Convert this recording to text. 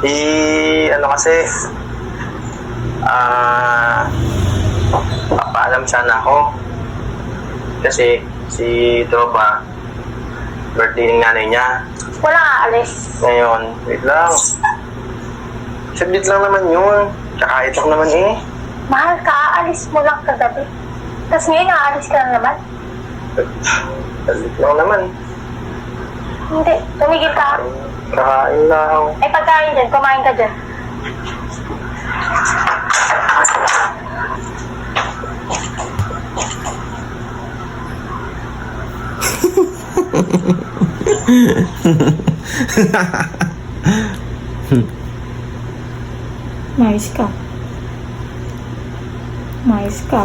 Ano kasi, papaalam sana ako. Kasi si Tropa, birthday ng nanay niya. Walang aalis. Ngayon, wait lang. Saglit lang naman yun. Kakait lang naman eh. Mahal ka, aalis mo lang kagabi. Tapos ngayon, aalis ka na naman. Saglit lang naman. Hindi, tumigil ka. Kakain lang. Ay, pagkain dyan, kumain ka dyan. Mais ka. Mais ka.